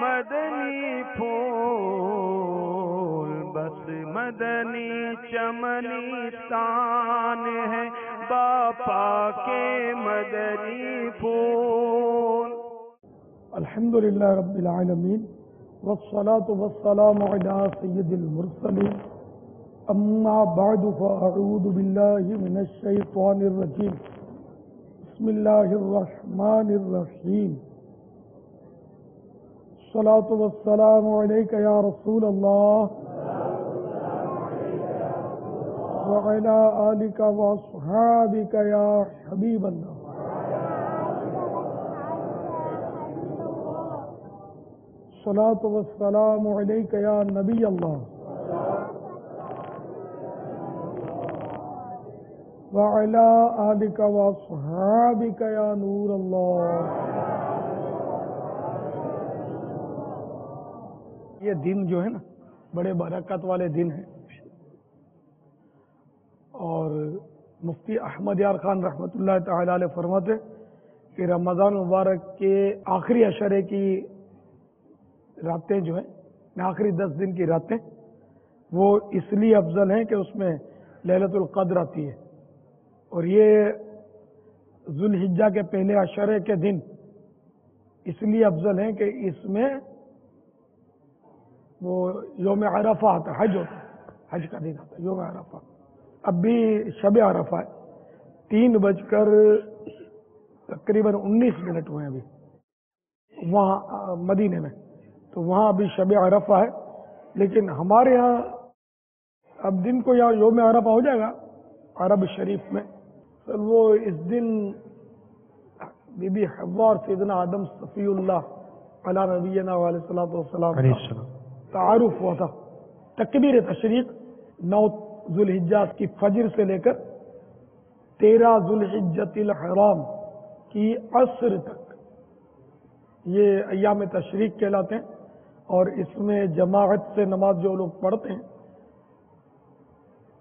مدنی پھول بس مدنی چمنستان ہے باپا کے مدنی پھول. الحمدللہ رب العالمین والصلاة والسلام علی سید المرسلین اما بعد فاعوذ باللہ من الشیطان الرجیم بسم اللہ الرحمن الرحیم. الصلاة والسلام علیک یا رسول اللہ وعلی آلک واصحابک یا حبیب اللہ. الصلاة والسلام علیک یا نبی اللہ وعلی آلک واصحابک یا نور اللہ. یہ دن جو ہے نا بڑے برکت والے دن ہیں، اور مفتی احمد یار خان رحمۃ اللہ تعالی علیہ فرماتے کہ رمضان مبارک کے آخری عشرے کی راتیں جو ہیں، آخری 10 دن کی راتیں، وہ اس لیے افضل ہیں کہ اس میں لیلۃ القدر آتی ہے، اور یہ ذوالحجہ کے پہلے عشرے کے دن اس لیے افضل ہیں کہ اس میں وہ یوم عرفہ آتا ہے، حج ہوتا ہے، حج کا دن آتا ہے یوم عرفہ. اب بھی شب عرفہ ہے، 3 تقریباً 19 منٹ ہوئے ابھی وہاں مدینے میں، تو وہاں ابھی شب عرفہ ہے. لیکن ہمارے یہاں اب دن کو یہاں یوم عرفہ ہو جائے گا عرب شریف میں. وہ اس دن بی بی حوا اور سیدنا آدم صفی اللہ علی نبینا علیہ الصلوۃ والسلام تعارف ہوا تھا. تکبیر تشریق 9 ذوالحجہ کی فجر سے لے کر 13 ذوالحجۃ الحرام کی عصر تک یہ ایام تشریق کہلاتے ہیں، اور اس میں جماعت سے نماز جو لوگ پڑھتے ہیں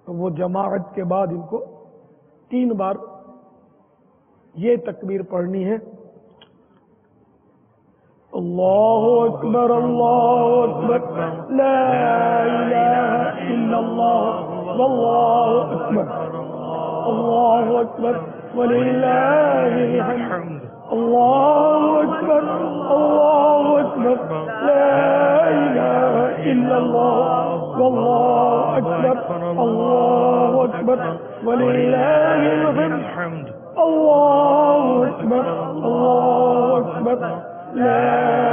تو وہ جماعت کے بعد ان کو 3 بار یہ تکبیر پڑھنی ہے: اللہ اکبر اللہ اکبر لا الہ الا اللہ واللہ اکبر اللہ اکبر وللہ الحمد اللہ اکبر لا الہ الا اللہ واللہ اکبر اللہ اکبر وللہ الحمد اللہ اکبر لا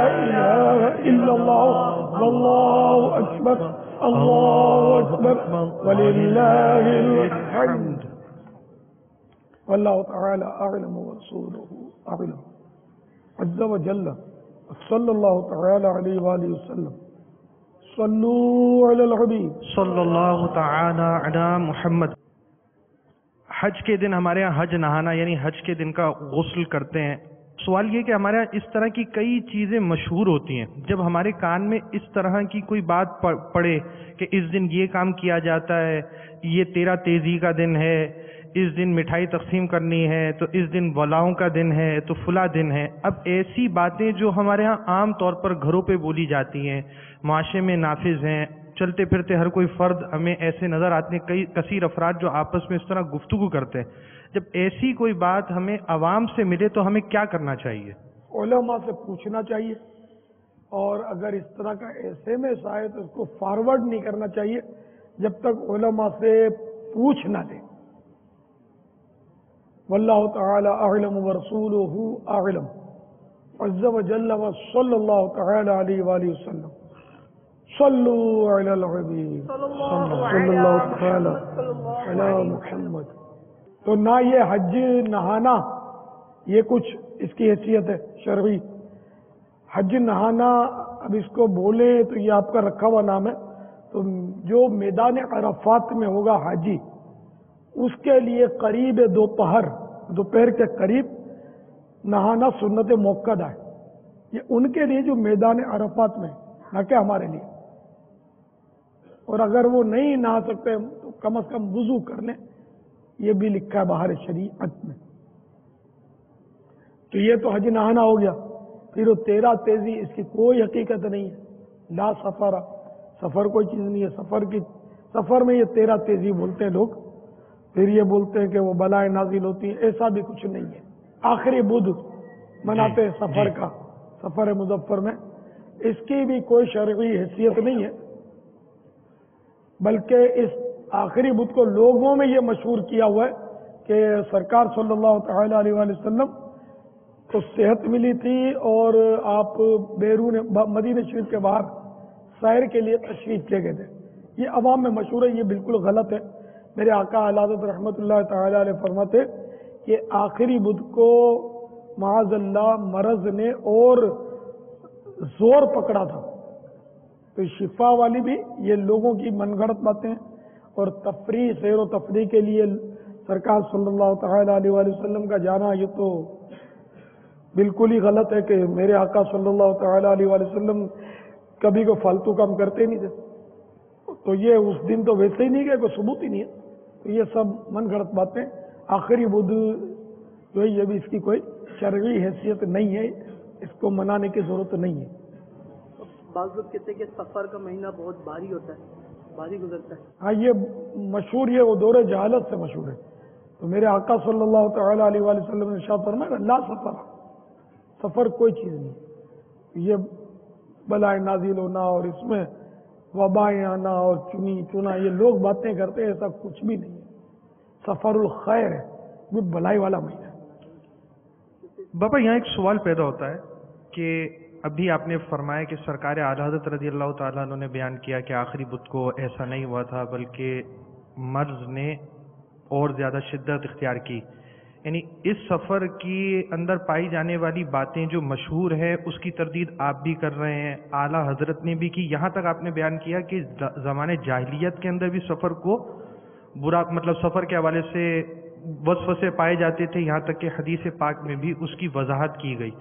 الہ الا اللہ واللہ اکبر وللہ الحمد. واللہ تعالی اعلم ورسولہ اعلم. عز وجل صلی اللہ تعالی علیہ وآلہ وسلم. صلو علی الحبیب صلی اللہ تعالی علی محمد. حج کے دن ہمارے یہاں حج نہانا یعنی حج کے دن کا غسل کرتے ہیں. سوال یہ کہ ہمارے یہاں اس طرح کی کئی چیزیں مشہور ہوتی ہیں، جب ہمارے کان میں اس طرح کی کوئی بات پڑے کہ اس دن یہ کام کیا جاتا ہے، یہ 13 تیزی کا دن ہے، اس دن مٹھائی تقسیم کرنی ہے، تو اس دن ولاؤں کا دن ہے، تو فلاں دن ہے. اب ایسی باتیں جو ہمارے ہاں عام طور پر گھروں پہ بولی جاتی ہیں، معاشرے میں نافذ ہیں، چلتے پھرتے ہر کوئی فرد ہمیں ایسے نظر آتے ہیں، کئی کثیر افراد جو آپس میں اس طرح گفتگو کرتے ہیں. جب ایسی کوئی بات ہمیں عوام سے ملے تو ہمیں کیا کرنا چاہیے؟ علماء سے پوچھنا چاہیے، اور اگر اس طرح کا SMS آئے تو اس کو فارورڈ نہیں کرنا چاہیے جب تک علماء سے پوچھ نہ لیں. واللہ تعالی اعلم ورسولہ اعلم. عز وجل وصلی اللہ تعالی علیہ وآلہ وسلم. صلو علی الحبیب صلی اللہ تعالی علی محمد. تو نہ یہ حج نہانا یہ کچھ اس کی حیثیت ہے شرعی. حج نہانا اب اس کو بولے تو یہ آپ کا رکھا ہوا نام ہے، تو جو میدان عرفات میں ہوگا حاجی اس کے لیے قریب دوپہر کے قریب نہانا سنت موقدہ ہے. یہ ان کے لیے جو میدان عرفات میں، نہ کہ ہمارے لیے. اور اگر وہ نہیں نہا سکتے تو کم از کم وضو کر لیں، یہ بھی لکھا ہے باہر شریعت میں. تو یہ تو حج نہانا ہو گیا. پھر وہ 13 تیزی اس کی کوئی حقیقت نہیں ہے. لا سفر، سفر کوئی چیز نہیں ہے. سفر میں یہ 13 تیزی بولتے ہیں لوگ. پھر یہ بولتے ہیں کہ وہ بلائیں نازل ہوتی ہیں، ایسا بھی کچھ نہیں ہے. آخری بدھ مناتے ہیں سفر کا، سفر مظفر میں. اس کی بھی کوئی شرعی حیثیت نہیں ہے، بلکہ اس آخری بدھ کو لوگوں میں یہ مشہور کیا ہوا ہے کہ سرکار صلی اللہ تعالی علیہ وآلہ وسلم کو صحت ملی تھی اور آپ بیرون مدینہ شریف کے باہر سیر کے لیے تشریف لے گئے تھے. یہ عوام میں مشہور ہے، یہ بالکل غلط ہے. میرے آقا اعلی حضرت رحمۃ اللہ تعالی علیہ فرماتے کہ آخری بدھ کو معاذ اللہ مرض نے اور زور پکڑا تھا. تو شفا والی بھی یہ لوگوں کی من گھڑت باتیں ہیں، اور تفریح، سیر و تفریح کے لیے سرکار صلی اللہ تعالی علیہ وآلہ وسلم کا جانا یہ تو بالکل ہی غلط ہے کہ میرے آقا صلی اللہ تعالی علیہ وآلہ وسلم کبھی کو فالتو کام کرتے نہیں تھے. تو یہ اس دن تو ویسے ہی نہیں گئے، کوئی ثبوت ہی نہیں ہے. تو یہ سب من گھڑت باتیں. آخری بدھ جو ہے یہ بھی اس کی کوئی شرعی حیثیت نہیں ہے، اس کو منانے کی ضرورت نہیں ہے. بعض لوگ کہتے ہیں کہ سفر کا مہینہ بہت بھاری ہوتا ہے، بھاری گزرتا ہے. ہاں یہ مشہور، یہ وہ دور جہالت سے مشہور ہے. تو میرے آقا صلی اللہ تعالی علیہ وآلہ وسلم نے ارشاد فرمایا لا سفر، سفر کوئی چیز نہیں. یہ بلائیں نازل ہونا اور اس میں وبائیں آنا اور چنا یہ لوگ باتیں کرتے ہیں، ایسا کچھ بھی نہیں ہے. سفر الخیر ہے، یہ بلائی والا مہینہ ہے. بابا یہاں ایک سوال پیدا ہوتا ہے کہ ابھی آپ نے فرمایا کہ سرکار اعلیٰ حضرت رضی اللہ تعالیٰ عنہ نے بیان کیا کہ آخری بدھ کو ایسا نہیں ہوا تھا، بلکہ مرض نے اور زیادہ شدت اختیار کی. یعنی اس سفر کی اندر پائی جانے والی باتیں جو مشہور ہے اس کی تردید آپ بھی کر رہے ہیں، اعلیٰ حضرت نے بھی کی. یہاں تک آپ نے بیان کیا کہ زمانے جاہلیت کے اندر بھی سفر کو برا، مطلب سفر کے حوالے سے وسوسے پائے جاتے تھے، یہاں تک کہ حدیث پاک میں بھی اس کی وضاحت کی گئی.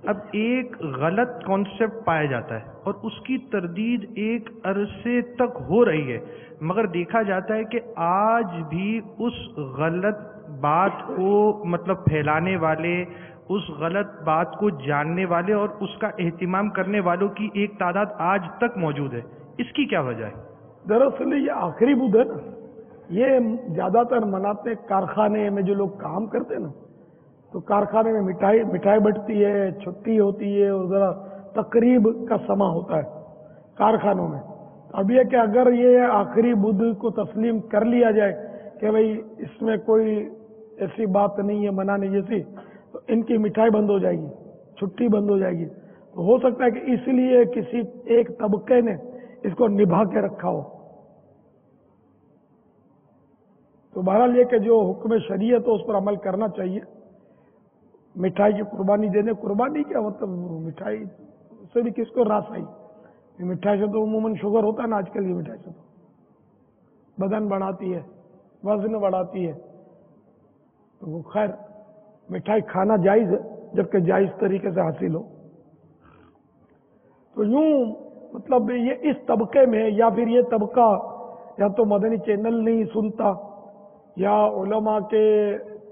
اب ایک غلط کانسیپٹ پایا جاتا ہے اور اس کی تردید ایک عرصے تک ہو رہی ہے، مگر دیکھا جاتا ہے کہ آج بھی اس غلط بات کو مطلب پھیلانے والے، اس غلط بات کو جاننے والے اور اس کا اہتمام کرنے والوں کی ایک تعداد آج تک موجود ہے. اس کی کیا وجہ ہے؟ دراصل یہ آخری بدھ ہے نا، یہ زیادہ تر مناتے کارخانے میں جو لوگ کام کرتے ہیں نا، تو کارخانے میں مٹھائی بٹتی ہے، چھٹی ہوتی ہے اور ذرا تقریب کا سما ہوتا ہے کارخانوں میں. اب یہ کہ اگر یہ آخری بدھ کو تسلیم کر لیا جائے کہ بھئی اس میں کوئی ایسی بات نہیں ہے منانے جیسی، تو ان کی مٹھائی بند ہو جائے گی، چھٹی بند ہو جائے گی. تو ہو سکتا ہے کہ اس لیے کسی ایک طبقے نے اس کو نبھا کے رکھا ہو. تو بہرحال یہ کہ جو حکم شریعت ہو اس پر عمل کرنا چاہیے. مٹھائی کی قربانی دینے، قربانی کیا مطلب، مٹھائی سے بھی کس کو راس آئی؟ مٹھائی سے تو عموماً شوگر ہوتا ہے نا آج کل. یہ مٹھائی سے تو بدن بڑھاتی ہے، وزن بڑھاتی ہے. تو وہ خیر مٹھائی کھانا جائز ہے جبکہ جائز طریقے سے حاصل ہو. تو یوں مطلب یہ اس طبقے میں، یا پھر یہ طبقہ یا تو مدنی چینل نہیں سنتا یا علماء کے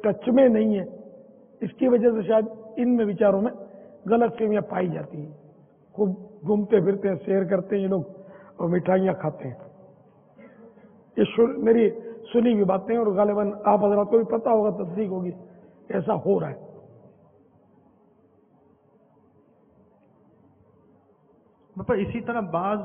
ٹچ میں نہیں ہے، اس کی وجہ سے شاید ان میں بیچاروں میں غلط فہمیاں پائی جاتی ہیں. خوب گھومتے پھرتے ہیں، سیر کرتے ہیں یہ لوگ اور مٹھائیاں کھاتے ہیں. یہ میری سنی ہوئی باتیں، اور غالباً آپ حضرات کو بھی پتہ ہوگا، تصدیق ہوگی ایسا ہو رہا ہے. مطلب اسی طرح بعض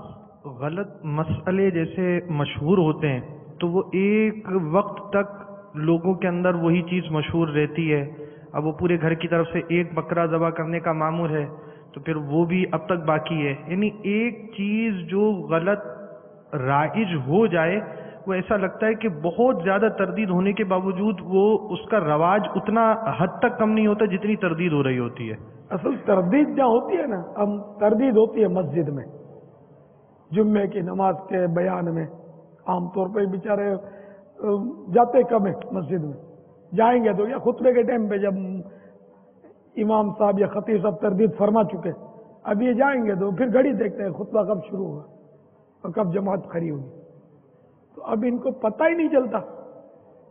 غلط مسئلے جیسے مشہور ہوتے ہیں تو وہ ایک وقت تک لوگوں کے اندر وہی چیز مشہور رہتی ہے. اب وہ پورے گھر کی طرف سے ایک بکرا ذبح کرنے کا معمول ہے تو پھر وہ بھی اب تک باقی ہے. یعنی ایک چیز جو غلط رائج ہو جائے وہ ایسا لگتا ہے کہ بہت زیادہ تردید ہونے کے باوجود وہ اس کا رواج اتنا حد تک کم نہیں ہوتا جتنی تردید ہو رہی ہوتی ہے. اصل تردید جہاں ہوتی ہے نا، اب تردید ہوتی ہے مسجد میں، جمعے کی نماز کے بیان میں. عام طور پہ بیچارے جاتے کم ہیں مسجد میں، جائیں گے تو یا خطبے کے ٹائم پہ جب امام صاحب یا خطیب صاحب تردید فرما چکے، اب یہ جائیں گے تو پھر گھڑی دیکھتے ہیں خطبہ کب شروع ہوگا اور کب جماعت کھڑی ہوگی. تو اب ان کو پتہ ہی نہیں چلتا.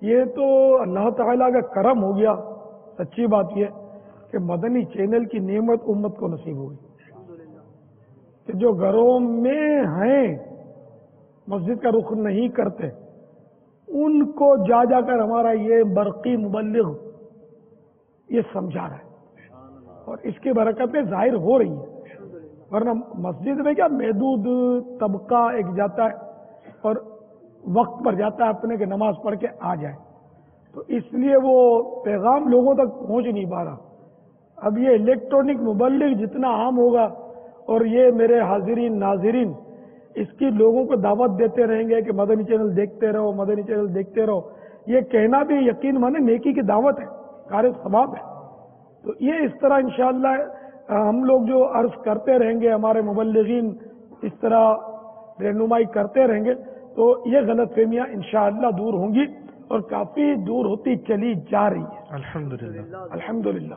یہ تو اللہ تعالیٰ کا کرم ہو گیا. سچی بات یہ کہ مدنی چینل کی نعمت امت کو نصیب ہوئی کہ جو گھروں میں ہیں مسجد کا رخ نہیں کرتے ان کو جا جا کر ہمارا یہ برقی مبلغ یہ سمجھا رہا ہے اور اس کی برکتیں ظاہر ہو رہی ہیں، ورنہ مسجد میں کیا محدود طبقہ ایک جاتا ہے اور وقت پر جاتا ہے اپنے کہ نماز پڑھ کے آ جائے، تو اس لیے وہ پیغام لوگوں تک پہنچ نہیں پا رہا۔ اب یہ الیکٹرانک مبلغ جتنا عام ہوگا اور یہ میرے حاضرین ناظرین اس کی لوگوں کو دعوت دیتے رہیں گے کہ مدنی چینل دیکھتے رہو، مدنی چینل دیکھتے رہو، یہ کہنا بھی یقین مانے نیکی کی دعوت ہے، کار ثواب ہے۔ تو یہ اس طرح انشاءاللہ ہم لوگ جو عرض کرتے رہیں گے، ہمارے مبلغین اس طرح رہنمائی کرتے رہیں گے تو یہ غلط فہمیاں انشاءاللہ دور ہوں گی اور کافی دور ہوتی چلی جا رہی ہے الحمدللہ۔ الحمدللہ۔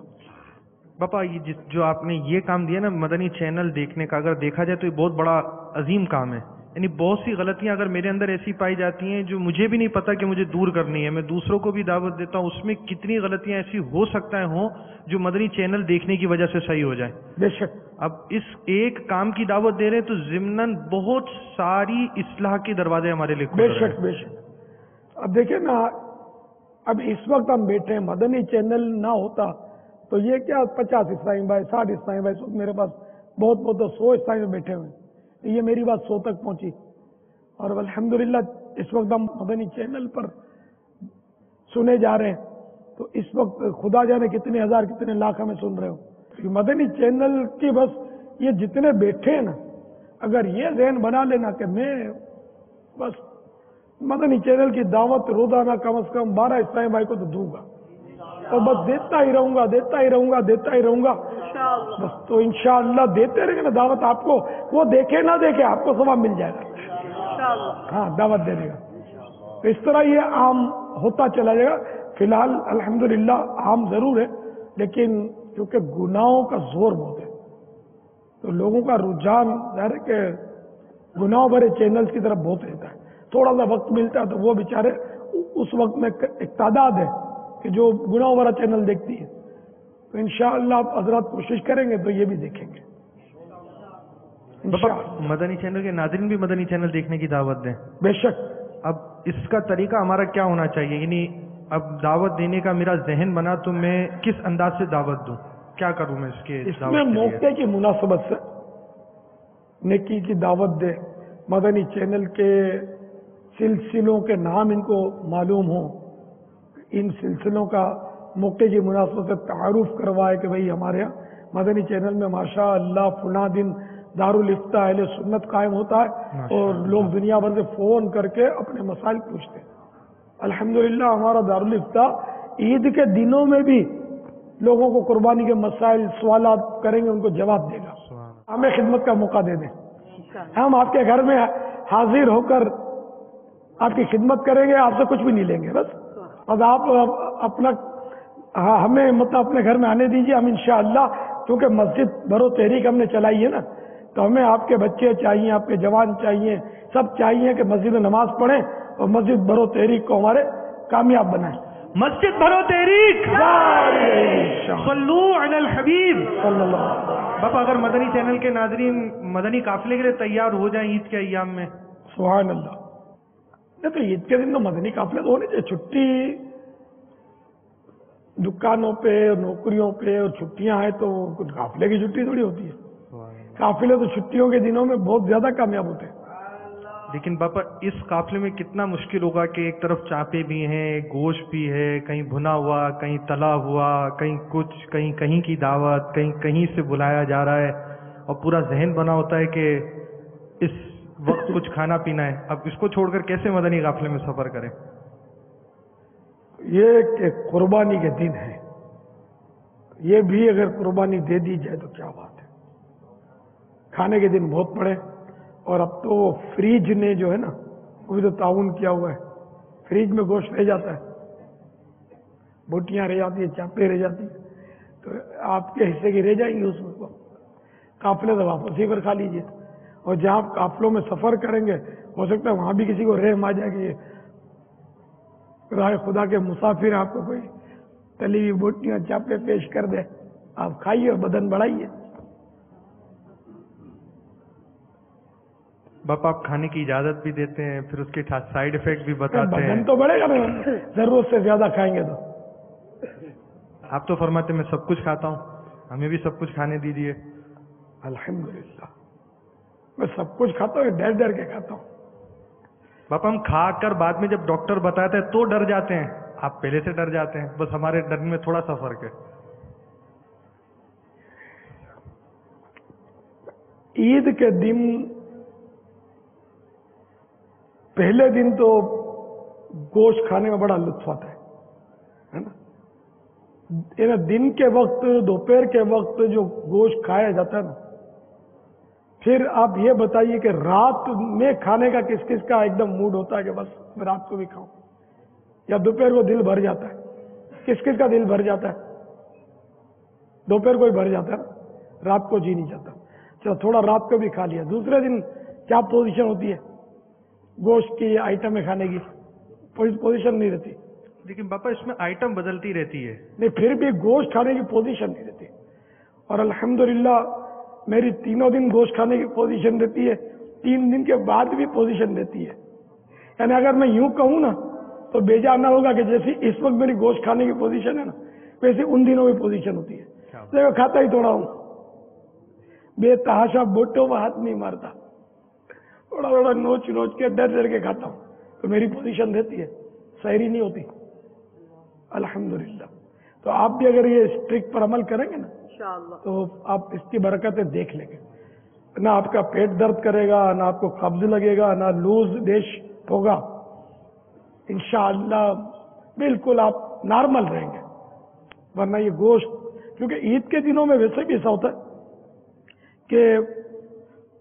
باپا یہ جو آپ نے یہ کام دیا نا مدنی چینل دیکھنے کا، اگر دیکھا جائے تو یہ بہت بڑا عظیم کام ہے، یعنی بہت سی غلطیاں اگر میرے اندر ایسی پائی جاتی ہیں جو مجھے بھی نہیں پتا کہ مجھے دور کرنی ہے، میں دوسروں کو بھی دعوت دیتا ہوں، اس میں کتنی غلطیاں ایسی ہو سکتا ہے ہوں جو مدنی چینل دیکھنے کی وجہ سے صحیح ہو جائیں۔ بے شک اب اس ایک کام کی دعوت دے رہے ہیں تو ضمناً بہت ساری اصلاح کے دروازے ہمارے لیے کھل بے رہے ہیں۔ شک بے شک۔ اب دیکھیں نا، اب اس وقت ہم بیٹھے ہیں، مدنی چینل نہ ہوتا تو یہ کیا 50 اسلامی بھائی 60 اسلامی بھائی سب میرے پاس بہت بہت تو 100 اسلامی بیٹھے ہوئے ہیں، یہ میری بات 100 تک پہنچی اور الحمدللہ اس وقت ہم مدنی چینل پر سنے جا رہے ہیں، تو اس وقت خدا جانے کتنے ہزار کتنے لاکھ ہمیں سن رہے ہو۔ مدنی چینل کی بس یہ جتنے بیٹھے ہیں نا، اگر یہ ذہن بنا لینا کہ میں بس مدنی چینل کی دعوت روزانہ کم از کم 12 اسلامی بھائی کو تو دوں گا اور بس دیتا ہی رہوں گا دیتا ہی رہوں گا دیتا ہی رہوں گا، بس تو انشاءاللہ دیتے رہیں گے نا دعوت، آپ کو وہ دیکھے نہ دیکھے آپ کو ثواب مل جائے گا، ہاں دعوت دینے کا۔ تو اس طرح یہ عام ہوتا چلا جائے گا۔ فی الحال الحمدللہ عام ضرور ہے، لیکن کیونکہ گناہوں کا زور بہت ہے تو لوگوں کا رجحان ظاہر ہے کہ گناہوں بھرے چینلز کی طرف بہت رہتا ہے، تھوڑا سا وقت ملتا ہے تو وہ بیچارے اس وقت میں ایک تعداد ہے کہ جو گناہوں بھرا چینل دیکھتی ہے، تو انشاءاللہ آپ حضرات کوشش کریں گے تو یہ بھی دیکھیں گے انشاءاللہ۔ مدنی چینل کے ناظرین بھی مدنی چینل دیکھنے کی دعوت دیں۔ بے شک۔ اب اس کا طریقہ ہمارا کیا ہونا چاہیے، یعنی اب دعوت دینے کا میرا ذہن بنا تو میں کس انداز سے دعوت دوں، کیا کروں میں اس کے اس دعوت میں کے لیے؟ موقع کی مناسبت سے نیکی کی دعوت دے، مدنی چینل کے سلسلوں کے نام ان کو معلوم ہوں، ان سلسلوں کا موقع کی مناسبت سے تعارف کروائے کہ بھئی ہمارے یہاں مدنی چینل میں ماشاء اللہ فلاں دن دارالافتاء اہل سنت قائم ہوتا ہے اور لوگ دنیا بھر سے فون کر کے اپنے مسائل پوچھتے ہیں۔ الحمدللہ ہمارا دارالافتاء عید کے دنوں میں بھی لوگوں کو قربانی کے مسائل سوالات کریں گے، ان کو جواب دے گا۔ ہمیں خدمت کا موقع دے دیں، ہم آپ کے گھر میں حاضر ہو کر آپ کی خدمت کریں گے، آپ سے کچھ بھی نہیں لیں گے، بس آپ اپنا ہمیں مطلب اپنے گھر میں آنے دیجیے، ہم انشاءاللہ کیونکہ مسجد بھرو تحریک ہم نے چلائی ہے نا، تو ہمیں آپ کے بچے چاہیے، آپ کے جوان چاہیے، سب چاہیے کہ مسجد میں نماز پڑھیں اور مسجد بھرو تحریک کو ہمارے کامیاب بنائیں۔ مسجد بھرو تحریک، صلو علی الحبیب صلی اللہ علیہ وسلم۔ باپا اگر مدنی چینل کے ناظرین مدنی قافلے کے لیے تیار ہو جائیں عید کے ایام میں، سبحان اللہ، نہیں تو عید کے دن تو مدنی قافلے تو ہونے چاہیے، چھٹی دکانوں پہ نوکریوں پہ اور چھٹیاں ہیں تو کچھ قافلے کی چھٹی تھوڑی ہوتی ہے، قافلے تو چھٹیوں کے دنوں میں بہت زیادہ کامیاب ہوتے ہیں۔ لیکن باپا اس قافلے میں کتنا مشکل ہوگا کہ ایک طرف چاپے بھی ہیں، گوشت بھی ہے، کہیں بھنا ہوا، کہیں تلا ہوا، کہیں کچھ، کہیں کہیں کی دعوت، کہیں کہیں سے بلایا جا رہا ہے اور پورا ذہن بنا ہوتا ہے کہ اس وقت کچھ کھانا پینا ہے، اب اس کو چھوڑ کر کیسے مدنی قافلے میں سفر کریں؟ یہ کہ قربانی کے دن ہے، یہ بھی اگر قربانی دے دی جائے تو کیا بات ہے، کھانے کے دن بہت پڑے، اور اب تو فریج نے جو ہے نا وہ بھی تو تعاون کیا ہوا ہے، فریج میں گوشت رہ جاتا ہے، بوٹیاں رہ جاتی ہیں، چاپیں رہ جاتی ہیں، تو آپ کے حصے کی رہ جائیں گی، اس میں قافلے سے واپس ہی پر کھا لیجیے، اور جہاں آپ قافلوں میں سفر کریں گے ہو سکتا ہے وہاں بھی کسی کو رحم آ جائے کہ راہ خدا کے مسافر آپ کو کوئی تلی ہوئی بوٹیاں چاپے پیش کر دے، آپ کھائیے اور بدن بڑھائیے. باپا آپ کھانے کی اجازت بھی دیتے ہیں، پھر اس کے سائیڈ افیکٹ بھی بتاتے ہیں. بدن تو بڑھے گا نا ضرورت سے زیادہ کھائیں گے تو. آپ تو فرماتے میں سب کچھ کھاتا ہوں، ہمیں بھی سب کچھ کھانے دیجیے. الحمدللہ میں سب کچھ کھاتا ہوں، ڈر ڈر کے کھاتا ہوں. باپا ہم کھا کر بعد میں جب ڈاکٹر بتاتے ہیں تو ڈر جاتے ہیں، آپ پہلے سے ڈر جاتے ہیں، بس ہمارے ڈرنے میں تھوڑا سا فرق ہے. عید کے دن پہلے دن تو گوشت کھانے میں بڑا لطف آتا ہے نا. دن کے وقت دوپہر کے وقت جو گوشت کھایا جاتا ہے نا، پھر آپ یہ بتائیے کہ رات میں کھانے کا کس کس کا ایک دم موڈ ہوتا ہے کہ بس میں رات کو بھی کھاؤں، یا دوپہر کو دل بھر جاتا ہے. کس کس کا دل بھر جاتا ہے؟ دوپہر کو ہی بھر جاتا ہے نا، رات کو جی نہیں جاتا. چلو تھوڑا رات کو بھی کھا لیا، دوسرے دن کیا پوزیشن ہوتی ہے گوشت کی آئٹمیں کھانے کی؟ پوزیشن نہیں رہتی. لیکن باپا اس میں آئٹم بدلتی رہتی ہے. نہیں پھر بھی گوشت کھانے کی پوزیشن نہیں رہتی. اور الحمدللہ میری تینوں دن گوشت کھانے کی پوزیشن رہتی ہے، 3 دن کے بعد بھی پوزیشن رہتی ہے. یعنی اگر میں یوں کہوں نا تو بیجا نہ ہوگا کہ جیسی اس وقت میری گوشت کھانے کی پوزیشن ہے نا، ویسے ان دنوں میں پوزیشن ہوتی ہے. تو کھاتا ہی تھوڑا ہوں، بے تحاشا بوٹوں میں ہاتھ نہیں مارتا، تھوڑا تھوڑا نوچ نوچ کے ڈر ڈر کے کھاتا ہوں، تو میری پوزیشن رہتی ہے، سحری نہیں ہوتی الحمدللہ. تو آپ بھی اگر یہ اسٹرک پر عمل کریں گے نا انشاءاللہ تو آپ اس کی برکتیں دیکھ لیں گے. نہ آپ کا پیٹ درد کرے گا، نہ آپ کو قبض لگے گا، نہ لوز ڈیش ہوگا. انشاءاللہ بالکل آپ نارمل رہیں گے. ورنہ یہ گوشت، کیونکہ عید کے دنوں میں ویسے بھی ایسا ہوتا ہے کہ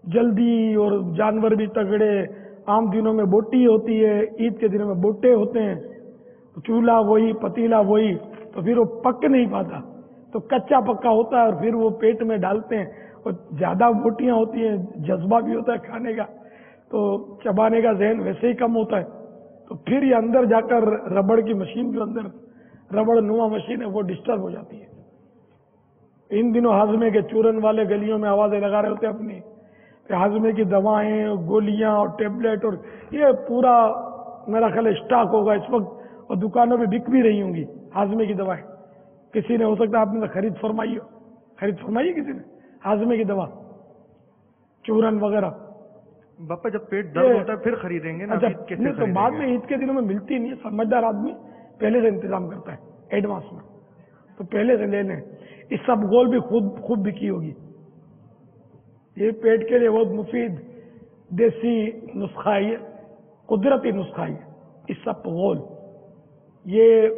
جلدی اور جانور بھی تگڑے. عام دنوں میں بوٹی ہوتی ہے، عید کے دنوں میں بوٹے ہوتے ہیں، چولہا وہی پتیلا وہی، تو پھر وہ پک نہیں پاتا، تو کچا پکا ہوتا ہے اور پھر وہ پیٹ میں ڈالتے ہیں. اور زیادہ بوٹیاں ہوتی ہیں، جذبہ بھی ہوتا ہے کھانے کا، تو چبانے کا ذہن ویسے ہی کم ہوتا ہے. تو پھر یہ اندر جا کر ربڑ کی مشین جو اندر ربڑ نما مشین ہے وہ ڈسٹرب ہو جاتی ہے. ان دنوں ہاضمے کے چورن والے گلیوں میں آوازیں لگا رہے ہوتے ہیں اپنی، ہاضمے کی دوائیں، گولیاں اور ٹیبلٹ، اور یہ پورا میرا خیال اسٹاک ہوگا اس وقت، اور دکانوں پہ بک بھی رہی ہوں گی ہاضمے کی دوائیں. کسی نے ہو سکتا ہے آپ نے خرید فرمائی کسی نے ہاضمے کی دوا، چورن وغیرہ. باپا جب پیٹ درد ہوتا ہے پھر خریدیں گے نا. اچھا کیسے نہیں تو بعد میں عید کے دنوں میں ملتی نہیں ہے. سمجھدار آدمی پہلے سے انتظام کرتا ہے ایڈوانس میں، تو پہلے سے لے لیں. اس سب گول بھی خوب بکی ہوگی. یہ پیٹ کے لیے بہت مفید دیسی نسخہ ہے، قدرتی نسخہ ہے. اس سب غول یہ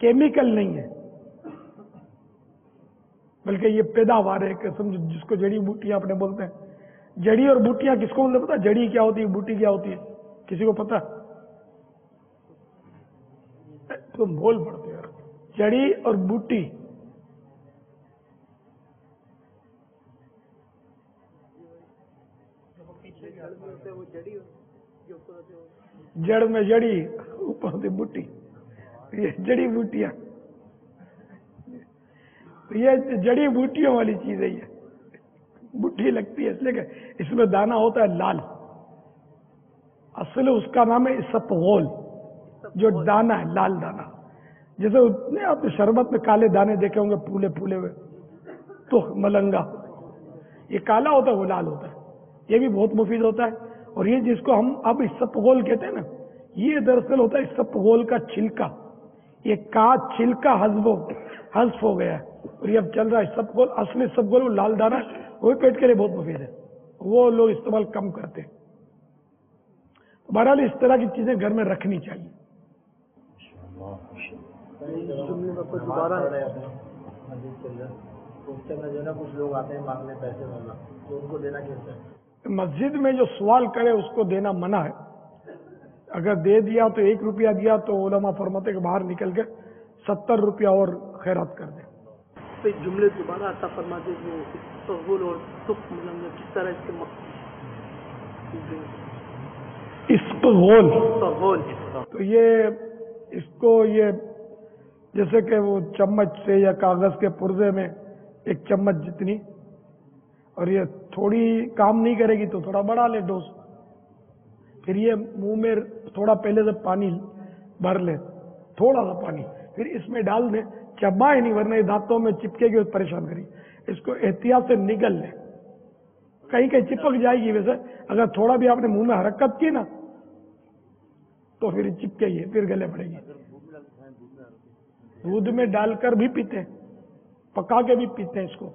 کیمیکل نہیں ہے، بلکہ یہ پیداوار ہے کہ سمجھ، جس کو جڑی بوٹیاں اپنے بولتے ہیں. جڑی اور بوٹیاں کس کو مطلب پتا؟ جڑی کیا ہوتی ہے، بوٹی کیا ہوتی ہے؟ کسی کو پتا؟ تم بول پڑتے یار. جڑی اور بوٹی جڑ میں جڑی، اوپر ہوتی بوٹی، یہ جڑی بوٹیاں. یہ جڑی بوٹیوں والی چیز ہے. یہ بوٹی لگتی ہے اس لیے کہ اس میں دانا ہوتا ہے لال. اصل اس کا نام ہے اسپغول، جو دانا ہے لال دانا. جیسے آپ نے شربت میں کالے دانے دیکھے ہوں گے پھولے پھولے ہوئے، تو ملنگا، یہ کالا ہوتا ہے وہ لال ہوتا ہے. یہ بھی بہت مفید ہوتا ہے. اور یہ جس کو ہم اب اسپغول کہتے ہیں نا، یہ دراصل ہوتا ہے اسپغول کا چھلکا. یہ کا چھلکا حذف ہو گیا ہے، اور یہ اب چل رہا ہے اسپغول. اصلی اسپغول وہ لال دانا ہے، وہ بھی پیٹ کے لیے بہت مفید ہے، وہ لوگ استعمال کم کرتے ہیں. بہرحال اس طرح کی چیزیں گھر میں رکھنی چاہیے. کچھ لوگ آتے ہیں مانگنے پیسے والا، تو ان کو دینا کیسے ہے؟ مسجد میں جو سوال کرے اس کو دینا منع ہے. اگر دے دیا تو 1 روپیہ دیا تو علماء فرماتے کہ باہر نکل کے 70 روپیہ اور خیرات کر دیں. تو جملے دوبارہ عطا فرماتے جو استغفر اور تخم ملنگا کس طرح اسپغول، تو یہ اس کو یہ جیسے کہ وہ چمچ سے یا کاغذ کے پرزے میں ایک چمچ جتنی، اور یہ تھوڑی کام نہیں کرے گی تو تھوڑا بڑھا لے ڈوز، پھر یہ منہ میں تھوڑا پہلے سے پانی بھر لے، تھوڑا سا پانی، پھر اس میں ڈال دیں، چبائے نہیں ورنہ یہ دانتوں میں چپکے گی اور پریشان کرے گی، اس کو احتیاط سے نگل لیں، کہیں کہیں چپک جائے گی، ویسے اگر تھوڑا بھی آپ نے منہ میں حرکت کی نا تو پھر چپکے گی، پھر گلے پڑے گی۔ دودھ میں ڈال کر بھی پیتے ہیں، پکا کے بھی پیتے ہیں اس کو۔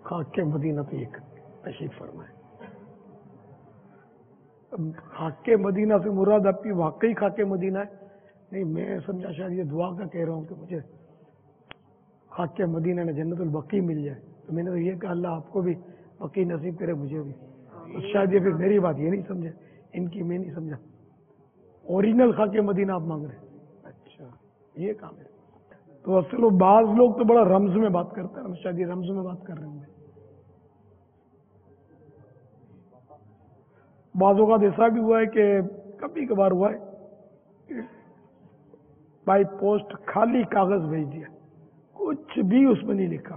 خاک مدینہ تو ایک تشریف فرمائے۔ خاک مدینہ سے مراد آپ کی واقعی خاک مدینہ ہے؟ نہیں، میں سمجھا شاید یہ دعا کا کہہ رہا ہوں کہ مجھے خاک مدینہ نے جنت البقیع مل جائے، تو میں نے تو یہ کہا اللہ آپ کو بھی بقیع نصیب کرے، مجھے بھی، تو شاید یہ پھر میری بات یہ نہیں سمجھے، ان کی میں نہیں سمجھا، اوریجنل خاک مدینہ آپ مانگ رہے ہیں۔ اچھا یہ کام ہے، تو اصل و بعض لوگ تو بڑا رمز میں بات کرتے ہیں، شاید یہ رمز میں بات کر رہے ہوں گے۔ بعض اوقات ایسا بھی ہوا ہے کہ کبھی کبھار ہوا ہے بائی پوسٹ خالی کاغذ بھیج دیا، کچھ بھی اس میں نہیں لکھا،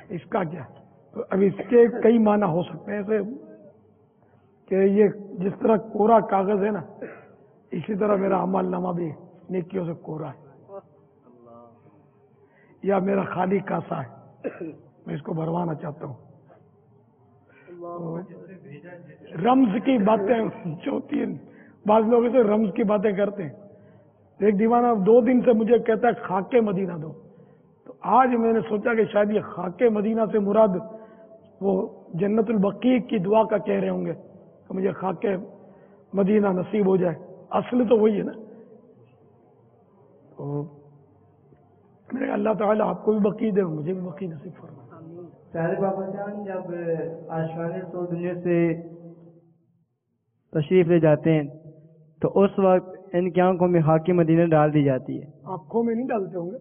اس کا کیا؟ تو اب اس کے کئی معنی ہو سکتے ہیں، ایسے کہ یہ جس طرح کورا کاغذ ہے نا، اسی طرح میرا عمل نامہ بھی نیکیوں سے کورا ہے، یا میرا خالی کاسا ہے، میں اس کو بھروانا چاہتا ہوں۔ رمز کی باتیں جو ہوتی ہیں، بعض لوگ اسے رمز کی باتیں کرتے ہیں۔ ایک دیوانہ 2 دن سے مجھے کہتا ہے خاک مدینہ دو، تو آج میں نے سوچا کہ شاید یہ خاک مدینہ سے مراد وہ جنت البقیع کی دعا کا کہہ رہے ہوں گے کہ مجھے خاک مدینہ نصیب ہو جائے، اصل تو وہی ہے نا۔ تو میں نے کہا اللہ تعالیٰ آپ کو بھی بقیع دے، مجھے بھی بقیع نصیب فرمائے۔ پیارے بابا جان، جب عاشقان سو دنیا سے تشریف لے جاتے ہیں تو اس وقت ان کی آنکھوں میں خاک مدینہ ڈال دی جاتی ہے، آنکھوں میں نہیں ڈالتے ہوں گے،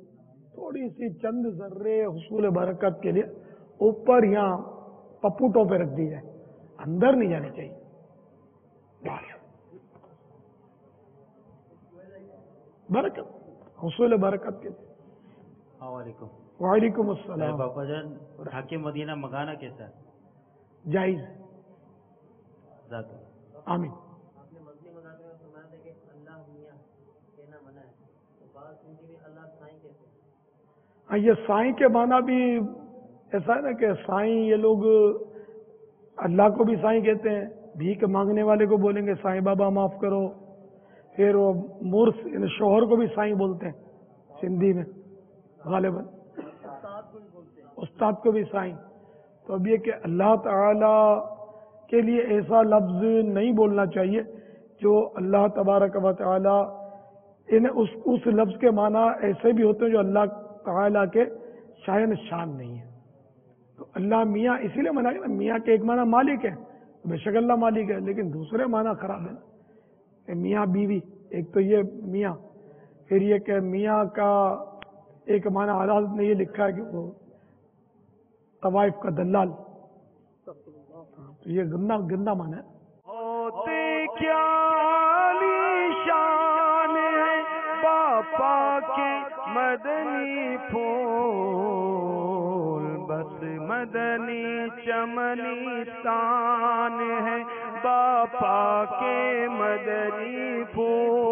تھوڑی سی چند ذرے حصول برکت کے لیے اوپر یا پپوٹوں پہ رکھ دی جائے، اندر نہیں جانی چاہیے۔ برکت، حصول برکت کے لیے۔ السلام علیکم۔ وعلیکم السلام۔ بابا جان، خاک مدینہ منگانا کیسا ہے؟ جائز، آمین۔ ہاں، یہ سائیں کے معنی بھی ایسا ہے نا کہ سائیں، یہ لوگ اللہ کو بھی سائیں کہتے ہیں، بھیک مانگنے والے کو بولیں گے سائیں بابا معاف کرو، پھر وہ مورس یعنی شوہر کو بھی سائیں بولتے ہیں سندھی میں غالباً، استاد کو بھی سائیں۔ تو اب یہ کہ اللہ تعالی کے لیے ایسا لفظ نہیں بولنا چاہیے جو اللہ تبارک و تعالی اس لفظ کے معنی ایسے بھی ہوتے ہیں جو اللہ تعالی کے شائن شان نہیں ہے۔ تو اللہ میاں اسی لیے منع کیا نا، میاں کے ایک معنی مالک ہے، بے شک اللہ مالک ہے، لیکن دوسرے معنی خراب ہے نا، کہ میاں بیوی، ایک تو یہ میاں، پھر یہ کہ میاں کا ایک معنی عدالت نے یہ لکھا ہے کہ وہ طوائف کا دلال، تو یہ گندا معنی ہے۔ ہوتے کیا عالی شان ہے باپا کے مدنی پھول، بس مدنی چمنستان ہے باپا کے مدنی پھول۔